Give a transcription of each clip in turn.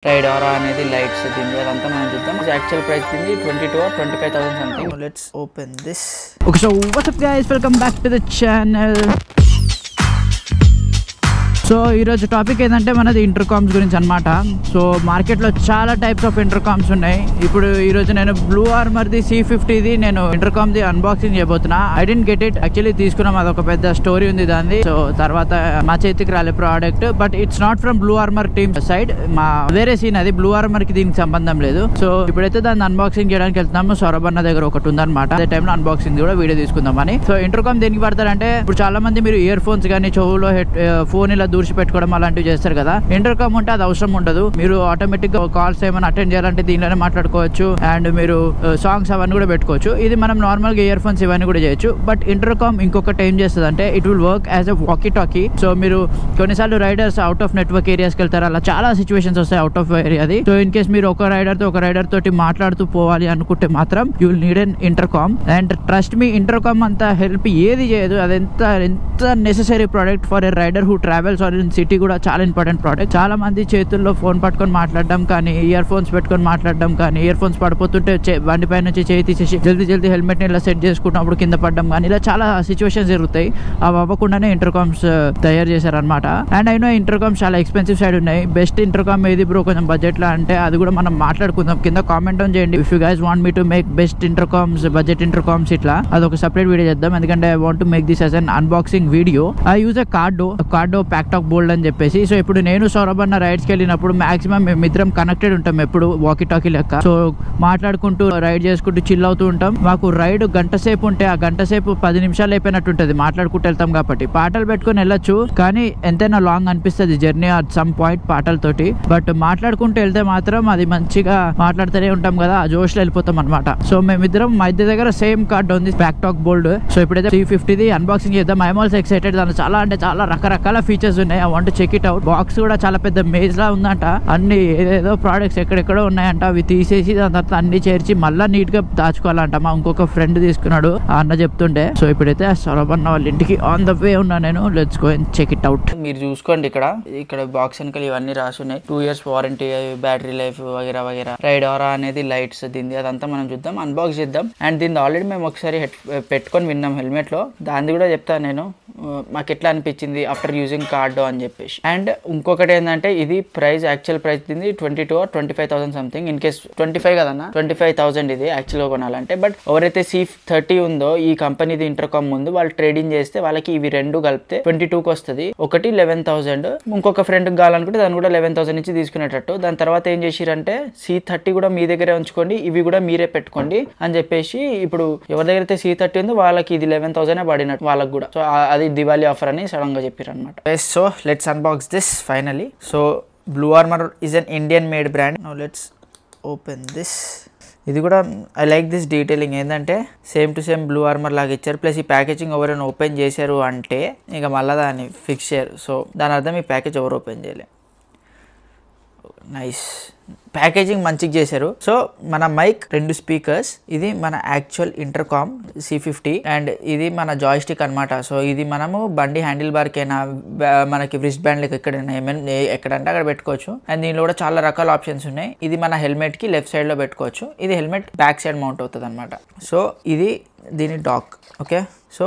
Raidora అనేది lights దీని అదంతా మనం చూద్దాం. యాక్చువల్ ప్రైస్ దీని 22 or 25,000 something. Let's open this. Okay, so what's up guys, welcome back to the channel. So ఈరోజు టాపిక్ ఏంటంటే మనది ఇంటర్కామ్స్ గురించి అనమాట. సో మార్కెట్లో చాలా టైప్స్ ఆఫ్ ఇంటర్కామ్స్ ఉన్నాయి. ఇప్పుడు ఈరోజు నేను బ్లూ ఆర్మర్ది C50ది నేను ఇంటర్కామ్ది అన్బాక్సింగ్ చేయబోతున్నా. I didn't get it, actually తీసుకున్నాం, అదొక పెద్ద స్టోరీ ఉంది దాన్ని. సో తర్వాత మా చేతికి రాలే product, but it's not from blue armour team side, మా వేరే సీన్ అది. బ్లూ ఆర్మర్కి దీనికి సంబంధం లేదు. సో ఇప్పుడైతే దాన్ని అన్బాక్సింగ్ చేయడానికి వెళ్తున్నాము. సౌరభన్న దగ్గర ఒకటి ఉందన్నమాట, అదే టైంలో అన్బాక్సింగ్ కూడా వీడియో తీసుకుందామని. సో ఇంటర్కామ్ దేనికి పడతారంటే, ఇప్పుడు చాలా మంది మీరు ఇయర్ ఫోన్స్ కానీ చెవులో ఫోన్ ఇలా దూర్చి పెట్టుకోవడం అలాంటివి చేస్తారు కదా. ఇంటర్కామ్ ఉంటే అది అవసరం ఉండదు. మీరు ఆటోమేటిక్ గా కాల్స్ ఏమైనా అటెండ్ చేయాలంటే దీనిలోనే మాట్లాడుకోవచ్చు, అండ్ మీరు సాంగ్స్ అవన్నీ కూడా పెట్టుకోవచ్చు. ఇది మనం నార్మల్ గా ఇయర్ ఫోన్స్ ఇవన్నీ కూడా చేయొచ్చు. బట్ ఇంటర్కామ్ ఇంకొకటి ఏం చేస్తుంది అంటే, it will work as a walkie talkie. So మీరు కొన్నిసార్లు రైడర్స్ అవుట్ ఆఫ్ నెట్వర్క్ ఏరియాస్కి వెళ్తారు, అలా చాలా సిచ్యువేషన్స్ వస్తాయి అవుట్ ఆఫ్ ఏరియాది. సో ఇన్ కేస్ మీరు ఒక రైడర్ తోటి మాట్లాడుతూ పోవాలి అనుకుంటే మాత్రం you will need an intercom. And trust me, intercom అంత హెల్ప్ ఏది చేయదు. అది ఎంత necessary product for a rider who travels or in city కూడా చాలా ఇంపార్టెంట్ ప్రోడక్ట్. చాలా మంది చేతుల్లో ఫోన్ పట్టుకొని మాట్లాడడం కానీ, ఇయర్ ఫోన్స్ పెట్టుకొని మాట్లాడడం కానీ, ఇయర్ ఫోన్స్ పడిపోతుంటే బండి పై నుంచి చేయి తీసేసి జల్దీ హెల్మెట్ ని ఇలా సెట్ చేసుకున్నప్పుడు కింద పడడం కానీ, ఇలా చాలా సిచ్యువేషన్స్ జరుగుతాయి. అవి అవ్వకుండానే ఇంటర్కామ్స్ తయారు చేశారనమాట. అండ్ అయినా ఇంటర్కామ్స్ చాలా ఎక్స్పెన్సివ్ సైడ్ ఉన్నాయి. బెస్ట్ ఇంటర్కామ్ ఏది బ్రో కొంచెం బడ్జెట్ లో అంటే, అది కూడా మనం మాట్లాడుకుందాం. కింద కామెంట్ ఆన్ చేయండి if you guys want me to make best intercoms, budget intercoms ఇట్లా. అదొక సెపరేట్ వీడియో చేద్దాం, ఎందుకంటే I want to make this as an unboxing video. I use a Cardo Packtalk Bold అని చెప్పేసి. సో ఇప్పుడు నేను సౌరభన్న రైడ్స్కి వెళ్ళినప్పుడు మాక్సిమం మేమిద్దరం కనెక్టెడ్ ఉంటాం, ఎప్పుడు వాకీ టాకీ లెక్క. సో మాట్లాడుకుంటూ రైడ్ చేసుకుంటూ చిల్ అవుతూ ఉంటాం. మాకు రైడ్ గంట సేపు ఉంటే ఆ గంట సేపు 10 నిమిషాలు అయిపోయినట్టు ఉంటుంది, మాట్లాడుకుంటూ వెళ్తాం కాబట్టి. పాటలు పెట్టుకుని వెళ్ళొచ్చు, కానీ ఎంతైనా లాంగ్ అనిపిస్తుంది జర్నీ అట్ సమ్ పాయింట్ పాటలతోటి. బట్ మాట్లాడుకుంటూ వెళ్తే మాత్రం అది మంచిగా మాట్లాడుతూనే ఉంటాం కదా, ఆ జోష్లో వెళ్ళిపోతాం అనమాట. సో మేమిద్దరం మా ఇద్దరి దగ్గర సేమ్ కార్డ్ ఉంది, ప్యాక్టాక్ బోల్డ్. సో ఇప్పుడైతే C50ది అన్బాక్సింగ్ చేద్దాం. I'm also excited. దాని చాలా రకరకాల ఫీచర్స్ ఉన్నాయి. I want to check it out. Box కూడా చాలా పెద్ద మేజ్ లా ఉందంట. అన్ని ఏదేదో ప్రోడక్ట్స్ ఎక్కడెక్కడో ఉన్నాయంట. అవి తీసేసి దాని తర్వాత అన్ని చేర్చి మళ్ళీ నీట్ గా దాచుకోవాలంట. మా ఇంకొక ఫ్రెండ్ తీసుకున్నాడు, ఆ అన్న చెప్తుండే. సో ఇప్పుడైతే సౌరభన్న వాళ్ళ ఇంటికి ఆన్ ద వే ఉన్నా నేను. Let's go and check it out. మీరు చూసుకోండి, ఇక్కడ బాక్స్ వెనకాల ఇవన్నీ రాసి ఉన్నాయి. 2 years వారంటీ, బ్యాటరీ లైఫ్ వగేరా. రైడోరా అనేది లైట్స్ దీన్ని అదంతా మనం చూద్దాం, అన్బాక్స్ చేద్దాం. అండ్ దీన్ని ఆల్రెడీ మేము ఒకసారి పెట్టుకొని విన్నాం హెల్మెట్ లో. దాన్ని కూడా చెప్తాను నేను, మాకు ఎట్లా అనిపించింది ఆఫ్టర్ యూజింగ్ కార్డో అని చెప్పేసి. అండ్ ఇంకొకటి ఏంటంటే, ఇది ప్రైస్ యాక్చువల్ ప్రైస్ దీన్ని 22 or 25,000 సంథింగ్. ఇన్ కేస్ 25 కదన్నా, 25,000 ఇది యాక్చువల్గా కొనాలంటే. బట్ ఎవరైతే C30 ఉందో, ఈ కంపెనీది ఇంటర్కామ్ ముందు వాళ్ళు ట్రేడింగ్ చేస్తే వాళ్ళకి ఇవి రెండు కలిపితే 22కి వస్తుంది. ఒకటి 11,000, ఇంకొక ఫ్రెండ్కి కావాలనుకుంటే దాన్ని కూడా 11,000 నుంచి తీసుకునేటట్టు. దాని తర్వాత ఏం చేసిరంటే, C30 కూడా మీ దగ్గరే ఉంచుకోండి, ఇవి కూడా మీరే పెట్టుకోండి అని చెప్పేసి. ఇప్పుడు ఎవరి దగ్గర అయితే C30 ఉందో వాళ్ళకి ఇది 11,000 పడినట్టు వాళ్ళకి కూడా. సో అది దివాళీ ఆఫర్ అని సడన్ గా చెప్పారు అనమాట. So let's unbox this finally. So Blue Armor is an Indian made brand. Now let's open this. ఇది కూడా ఐ లైక్ దిస్ డీటెయిలింగ్. ఏంటంటే same to same Blue Armor లాగా ఇచ్చారు. ప్లస్ ఈ ప్యాకేజింగ్ ఎవరైనా ఓపెన్ చేశారు అంటే ఇక మళ్ళీ దాన్ని ఫిక్స్ చేయరు. సో దాని అర్థం ఈ ప్యాకేజ్ ఎవరు ఓపెన్ చేయలే. నైస్ ప్యాకేజింగ్ మంచిగా చేశారు. సో మన మైక్, 2 స్పీకర్స్, ఇది మన యాక్చువల్ ఇంటర్కామ్ C50, అండ్ ఇది మన జాయ్స్టిక్ అనమాట. సో ఇది మనము బండి హ్యాండిల్ బార్కైనా, మనకి రిస్ట్ బ్యాండ్లకి ఎక్కడంటే అక్కడ పెట్టుకోవచ్చు. అండ్ దీనిలో కూడా చాలా రకాల ఆప్షన్స్ ఉన్నాయి. ఇది మన హెల్మెట్ కి లెఫ్ట్ సైడ్ లో పెట్టుకోవచ్చు. ఇది హెల్మెట్ బ్యాక్ సైడ్ మౌంట్ అవుతుంది అనమాట. సో ఇది దీని డాక్. ఓకే, సో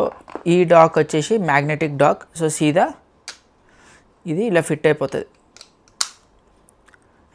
ఈ డాక్ వచ్చేసి మ్యాగ్నెటిక్ డాక్. సో సీదా ఇది ఇలా ఫిట్ అయిపోతుంది.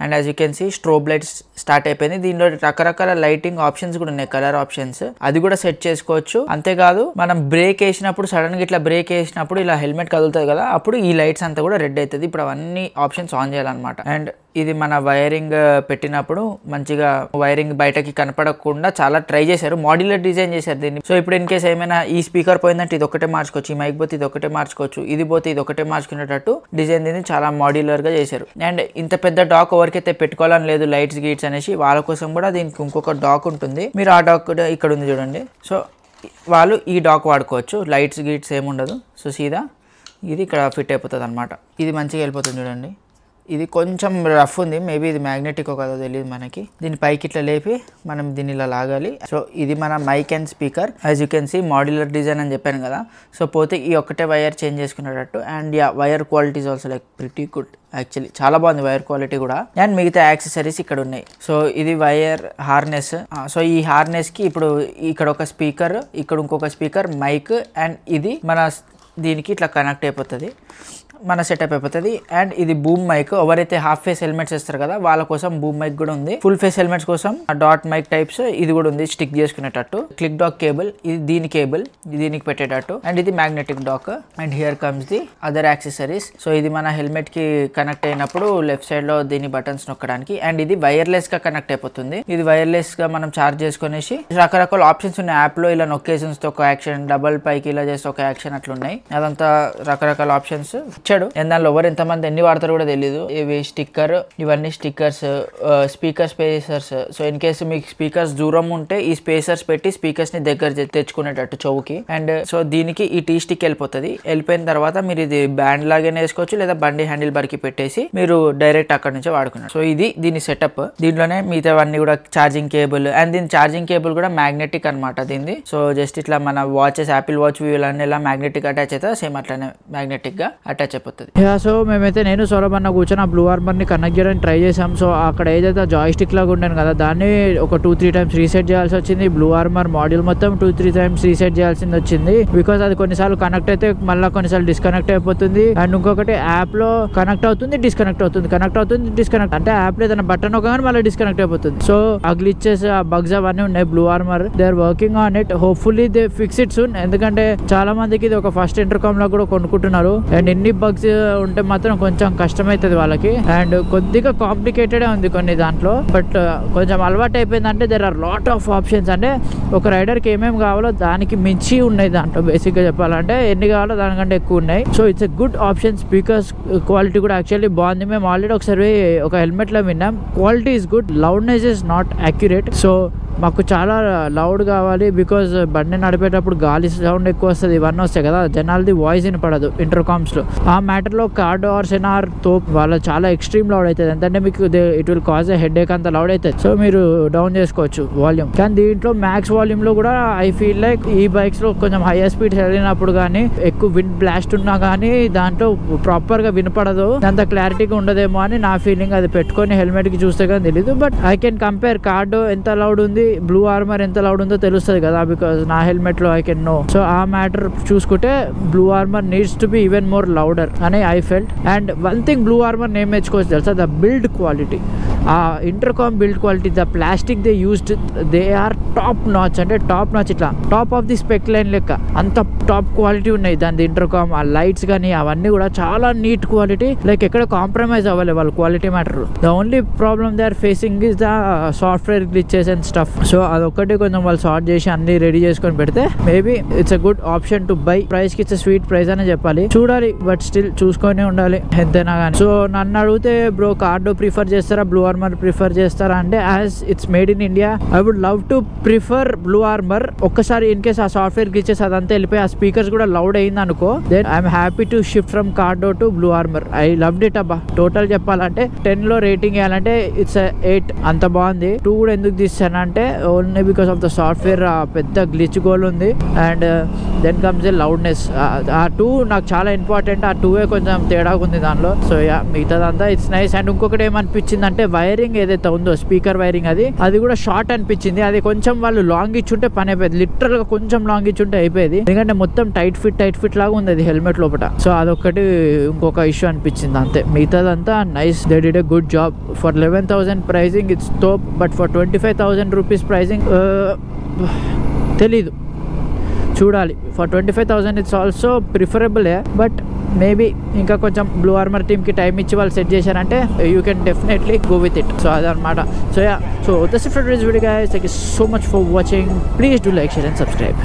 And as you can see strobe lights start అయిపోయింది. దీనిలో రకరకాల లైటింగ్ ఆప్షన్స్ కూడా ఉన్నాయి, కలర్ ఆప్షన్స్, అది కూడా సెట్ చేసుకోవచ్చు. అంతేకాదు మనం బ్రేక్ వేసినప్పుడు, సడన్ గా ఇట్లా బ్రేక్ వేసినప్పుడు ఇలా హెల్మెట్ కదులుతుంది కదా, అప్పుడు ఈ లైట్స్ అంతా కూడా రెడ్ అవుతుంది. ఇప్పుడు అవన్నీ ఆప్షన్స్ ఆన్ చేయాలన్నమాట. అండ్ ఇది మన వైరింగ్ పెట్టినప్పుడు మంచిగా వైరింగ్ బయటకి కనపడకుండా చాలా ట్రై చేశారు, మాడ్యులర్ డిజైన్ చేశారు దీన్ని. సో ఇప్పుడు ఇన్ కేస్ ఏమైనా ఈ స్పీకర్ పోయిందంటే ఇది ఒకటే మార్చుకోవచ్చు, ఈ మైక్ పోతే ఇది ఒకటే మార్చుకోవచ్చు, ఇది పోతే ఇది ఒకటే మార్చుకునేటట్టు డిజైన్ దీన్ని చాలా మాడ్యులర్ గా చేశారు. అండ్ ఇంత పెద్ద డాక్ ఎవరికైతే పెట్టుకోవాలని లేదు, లైట్స్ గీట్స్ అనేసి, వాళ్ళ కోసం కూడా దీనికి ఇంకొక డాక్ ఉంటుంది. మీరు ఆ డాక్ కూడా ఇక్కడ ఉంది చూడండి. సో వాళ్ళు ఈ డాక్ వాడుకోవచ్చు, లైట్స్ గీట్స్ ఏముండదు. సో సీదా ఇది ఇక్కడ ఫిట్ అయిపోతుంది అనమాట. ఇది మంచిగా వెళ్ళిపోతుంది చూడండి. ఇది కొంచెం రఫ్ ఉంది, మేబీ ఇది మ్యాగ్నెటిక్ కాదో తెలియదు మనకి. దీని పైకి ఇట్లా లేపి మనం దీన్ని ఇలా లాగాలి. సో ఇది మన mic and speaker. As you can see modular design అని చెప్పాను కదా. సో పోతే ఈ ఒక్కటే వైర్ చేంజ్ చేసుకునేటట్టు. And wire quality is also like pretty good actually, చాలా బాగుంది వైర్ క్వాలిటీ కూడా. అండ్ మిగతా యాక్సెసరీస్ ఇక్కడ ఉన్నాయి. సో ఇది వైర్ హార్నెస్. సో ఈ హార్నెస్ కి ఇప్పుడు ఇక్కడ ఒక స్పీకర్, ఇక్కడ ఇంకొక స్పీకర్, మైక్, అండ్ ఇది మన దీనికి ఇట్లా కనెక్ట్ అయిపోతుంది, మన సెటప్ అయిపోతుంది. అండ్ ఇది బూమ్ మైక్. ఎవరైతే హాఫ్ ఫేస్ హెల్మెట్స్ ఇస్తారు కదా వాళ్ళ కోసం బూమ్ మైక్ కూడా ఉంది. ఫుల్ ఫేస్ హెల్మెట్స్ కోసం డాట్ మైక్ టైప్స్ ఇది కూడా ఉంది, స్టిక్ చేసుకునేటట్టు. క్లిక్ డాక్ కేబుల్, ఇది దీని కేబుల్ దీనికి పెట్టేటట్టు. అండ్ ఇది magnetic dock. And here comes the other accessories. So ఇది మన హెల్మెట్ కి కనెక్ట్ అయినప్పుడు లెఫ్ట్ సైడ్ లో దీని బటన్స్ నొక్కడానికి. అండ్ ఇది వైర్లెస్ గా కనెక్ట్ అయిపోతుంది. ఇది వైర్లెస్ గా మనం చార్జ్ చేసుకునేసి రకరకాల ఆప్షన్స్ ఉన్నాయి యాప్ లో. ఇలా నొక్కేషన్స్ తో ఒక యాక్షన్, డబల్ పైకి ఇలా చేస్తే ఒక యాక్షన్ అట్లున్నాయి. అదంతా రకరకాల ఆప్షన్స్ ఇచ్చాడు. దానిలో ఎవరు ఎంతమంది ఎన్ని వాడతారు కూడా తెలియదు. ఇవి స్టిక్కర్, ఇవన్నీ stickers, speaker spacers. So in case మీకు స్పీకర్స్ దూరం ఉంటే ఈ స్పేసర్స్ పెట్టి స్పీకర్స్ ని దగ్గర తెచ్చుకునేటట్టు చెవుకి. అండ్ సో దీనికి ఈ టీ స్టిక్ వెళ్ళిపోతుంది. వెళ్ళిపోయిన తర్వాత మీరు ఇది బ్యాండ్ లాగానే వేసుకోవచ్చు, లేదా బండి హ్యాండిల్ బార్ కి పెట్టేసి మీరు డైరెక్ట్ అక్కడ నుంచి వాడుకున్నారు. సో ఇది దీని సెటప్. దీంట్లోనే మిగతావన్నీ కూడా ఛార్జింగ్ కేబుల్. అండ్ దీని ఛార్జింగ్ కేబుల్ కూడా మ్యాగ్నెటిక్ అనమాట దీన్ని. సో జస్ట్ ఇట్లా మన వాచెస్, యాపిల్ వాచ్ వీళ్ళన్నీ ఇలా మ్యాగ్నెటిక్ అటాచ్ అవుతా, సేమ్ అట్లానే మ్యాగ్నెటిక్ గా అటాచ్ అయిపోతుంది. సో మేమైతే నేను సౌరభ్ అన్న కూర్చొని ఆ బ్లూ ఆర్మర్ ని కనెక్ట్ చేయడానికి ట్రై చేసాం. సో అక్కడ ఏదైతే జాయ్ స్టిక్ లాగా ఉండేది కదా దాన్ని ఒక 2-3 టైమ్స్ రీసెట్ చేయాల్సి వచ్చింది. బ్లూ ఆర్మర్ మాడ్యూల్ మొత్తం 2-3 టైమ్స్ రీసెట్ చేయాల్సింది వచ్చింది. బికాస్ అది కొన్నిసార్లు కనెక్ట్ అయితే మళ్ళీ కొన్నిసార్లు డిస్కనెక్ట్ అయిపోతుంది. అండ్ ఇంకొకటి యాప్ లో కనెక్ట్ అవుతుంది, డిస్కనెక్ట్ అవుతుంది, కనెక్ట్ అవుతుంది, డిస్కనెక్ట్. అంటే యాప్ లో ఏదైనా బటన్ ఒకగానే మళ్ళీ డిస్కనెక్ట్ అయిపోతుంది. సో ఆ గ్లిచెస్, ఆ బగ్స్ అవన్నీ ఉన్నాయి. Blue Armor they are working on it. Hopefully they fix it soon. ఎందుకంటే చాలా మందికి ఇది ఒక ఫస్ట్ ఇంటర్కామ్ లో కూడా కొనుక్కుంటున్నారు. అండ్ ఎన్ని బగ్స్ ఉంటే మాత్రం కొంచెం కష్టమవుతుంది వాళ్ళకి. అండ్ కొద్దిగా కాంప్లికేటెడ్ ఉంది కొన్ని దాంట్లో. బట్ కొంచెం అలవాటు అయిపోయిందంటే there are lot of options. అంటే ఒక రైడర్ కి ఏమేమి కావాలో దానికి మించి ఉన్నాయి దాంట్లో. బేసిక్ గా చెప్పాలంటే ఎన్ని కావాలో దానికంటే ఎక్కువ ఉన్నాయి. So it's a good option. Speakers quality కూడా యాక్చువల్లీ బాగుంది. మేము ఆల్రెడీ ఒకసారి ఒక హెల్మెట్ లో విన్నాం. Quality is good, loudness is not accurate. So మాకు చాలా లౌడ్ కావాలి బికాజ్ బండి నడిపేటప్పుడు గాలి సౌండ్ ఎక్కువ వస్తుంది, ఇవన్నీ వస్తాయి కదా, జనాలది వాయిస్ వినపడదు ఇంటర్కామ్స్ లో. ఆ మ్యాటర్ లో కార్డో ఆర్ సెనార్ తో వాళ్ళ చాలా ఎక్స్ట్రీమ్ లౌడ్ అవుతుంది. ఎందుకంటే మీకు it will cause a headache అంత లౌడ్ అవుతుంది. సో మీరు డౌన్ చేసుకోవచ్చు వాల్యూమ్. కానీ దీంట్లో మ్యాక్స్ వాల్యూమ్ లో కూడా ఐ ఫీల్ లైక్ ఈ బైక్స్ లో కొంచెం హైయర్ స్పీడ్ వెళ్ళినప్పుడు కానీ ఎక్కువ విండ్ బ్లాస్ట్ ఉన్నా కానీ దాంట్లో ప్రాపర్ గా వినపడదు, అంత క్లారిటీగా ఉండదేమో అని నా ఫీలింగ్. అది పెట్టుకొని హెల్మెట్ కి చూస్తే కానీ తెలీదు. బట్ ఐ కెన్ కంపేర్ కార్డో ఎంత లౌడ్ ఉంది, బ్లూ ఆర్మర్ ఎంత లౌడ్ ఉందో తెలుస్తుంది కదా, బికాస్ నా హెల్మెట్ లో ఐ కెన్ నో. సో ఆ మ్యాటర్ చూసుకుంటే BluArmor needs to be even more louder అని I felt. And one thing BluArmor name మెచ్చుకోవచ్చు తెలుసా, ద బిల్డ్ క్వాలిటీ. ఆ intercom build quality, the plastic they used, they are top notch. అంటే top notch, ఇట్లా top of the spec line లెక్క అంత top quality ఉన్నాయి దాని intercom. ఆ లైట్స్ కానీ అవన్నీ కూడా చాలా నీట్ క్వాలిటీ. లైక్ ఎక్కడ కాంప్రమైజ్ అవ్వాలి వాళ్ళ quality matter. The only problem they are facing is the software glitches and stuff. So అదొక్కటి కొంచెం వాళ్ళు సార్ట్ చేసి అన్ని రెడీ చేసుకొని పెడితే maybe it's a good option to buy. Price కి ఇట్స్ స్వీట్ ప్రైస్ అనే చెప్పాలి. చూడాలి, బట్ స్టిల్ చూసుకొని ఉండాలి ఎంతైనా కానీ. సో నన్ను అడిగితే బ్రో కార్డో ప్రిఫర్ చేస్తారా, బ్లూ ఆర్మర్ ప్రిఫర్ చేస్తారా అంటే, as it's made in India I would love to prefer BluArmor. ఒక్కసారి ఇన్ కేస్ ఆ సాఫ్ట్వేర్ గ్లిచెస్ అదంతా వెళ్ళిపోయి ఆ స్పీకర్స్ కూడా లౌడ్ అయింది అనుకో, then I'm happy to shift from Cardo to BluArmor. I loved it అబ్బా. Total చెప్పాలంటే 10 లో రేటింగ్ ఇవ్వాలంటే ఇట్స్ 8. అంత బాగుంది. 2 కూడా ఎందుకు తీసానంటే only because of the software పెద్ద గ్లిచ్ గోల్ ఉంది. And then comes a loudness. ఆ 2 నాకు చాలా ఇంపార్టెంట్. ఆ 2 కొంచెం తేడా ఉంది దానిలో. సో యా, మిగతాదంతా ఇట్స్ నైస్. అండ్ ఇంకొకటి ఏమనిపించింది అంటే వైరింగ్ ఏదైతే ఉందో స్పీకర్ వైరింగ్ అది కూడా షార్ట్ అనిపించింది. అది కొంచెం వాళ్ళు లాంగ్ ఇచ్చుంటే పని అయిపోయింది. లిటరల్ గా కొంచెం లాంగ్ ఇచ్చుంటే అయిపోయింది. ఎందుకంటే మొత్తం టైట్ ఫిట్ లాగా ఉంది అది హెల్మెట్ లోపల. సో అదొకటి ఇంకొక ఇష్యూ అనిపించింది అంతే. మిగతాదంతా nice. They did a good job. For 11,000 pricing it's top. But for 25,000 rupees pricing తెలీదు, చూడాలి. For 25,000 it's also preferable. But maybe ఇంకా కొంచెం బ్లూ ఆర్మర్ టీమ్ కి టైం ఇచ్చి వాళ్ళు సెట్ చేశారంటే you can definitely go with it. So అదనమాట. So ya, so that's it for this video guys. Thank you so much for watching. Please do like, share and subscribe.